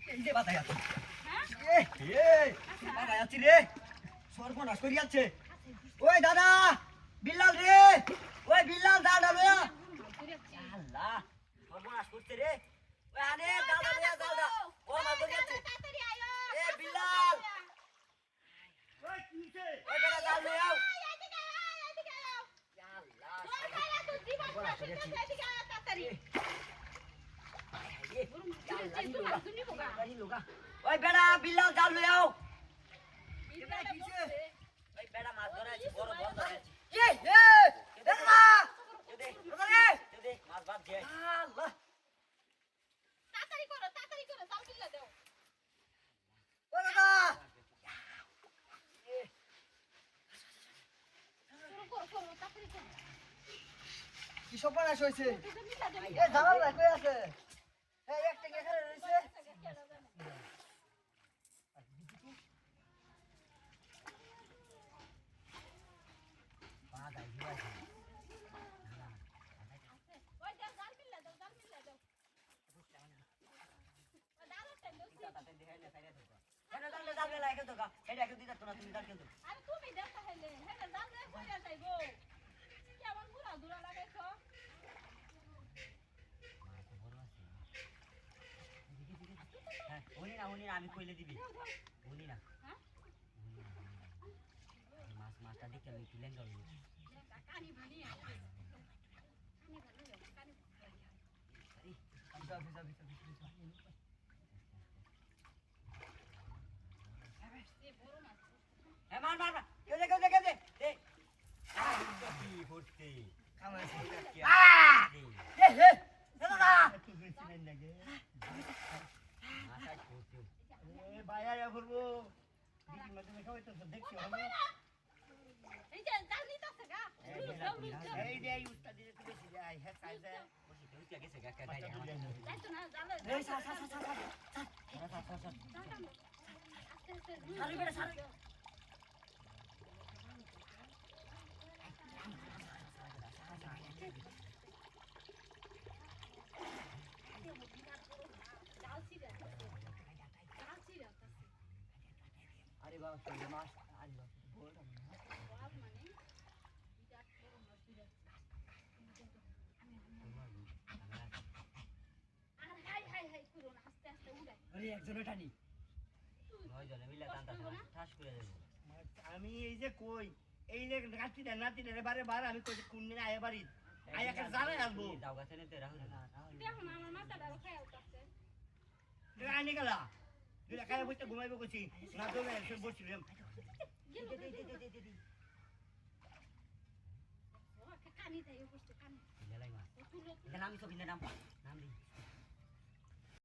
এই যে বাতায় আছে হ্যাঁ বাতায় আছে রে সর্বনাশ করি যাচ্ছে ওই দাদা বিল্লাল রে ওই বিল্লাল দাদা রে আল্লাহ সর্বনাশ করছে রে ওই আনে দাদা রে দাদা ও মা করি যাচ্ছে তাড়াতাড়ি আয়ো এ বিল্লাল ওই কিছে ওই দাদা দাও রে আও এদিকে আয়ো আল্লাহ তোর খালা তো জীবন শেষ করতে এদিকে আয়ো তাড়াতাড়ি ওই বেড়া বিল্লাল জাল লই আও এবারে কিছে ওই বেড়া মাছ ধরে আছে বড় বড় ধরে আছে এ দেখমা দে দে মাছ বাদ দে আল্লাহ তাড়াতাড়ি করো জাল বিল্লা দাও ও দাদা করো তাড়াতাড়ি করো কি সর্বনাশ হইছে বিল্লা দাও এ জামাল ভাই কই আছে এই একটা কে খারে রইছে বাদাই দিবাই ওই জাল বিল্লা দাও আরে তুমি দেখো হেলে হেলে জাল রে কইরা যাইবো কেমন ঘুরা ঘুরা লাগাইছো আমি কইলে দিবি উনি না হ্যাঁ মাছটা দেখে আমি তুলে গেল কানি ভানি এই যে জাল নিতেছে গা যাইতো না জাল আরে বাবা মাছ আরে বাবা বলটা আরে একজনে টানি নয়জনে মিলে টানতা ঠাস করে দেব আমি এই যে কই এই যে নাতিটা বারে বারে আমি কই কোন দিন আয় বাড়ি আয় একটা জানাই আসবো দাও গাছে নিতে রাহুল না দেখো না আমার মাথাটা খায় উঠছে আইনে গেলা দুলা খায় বসে ঘুমাইবো কইছি না দমে এসে বসছিলাম কানি দেয় উপস্থিত কানি লেলাই মা এটা নাম তো বিনা নাম নাম দি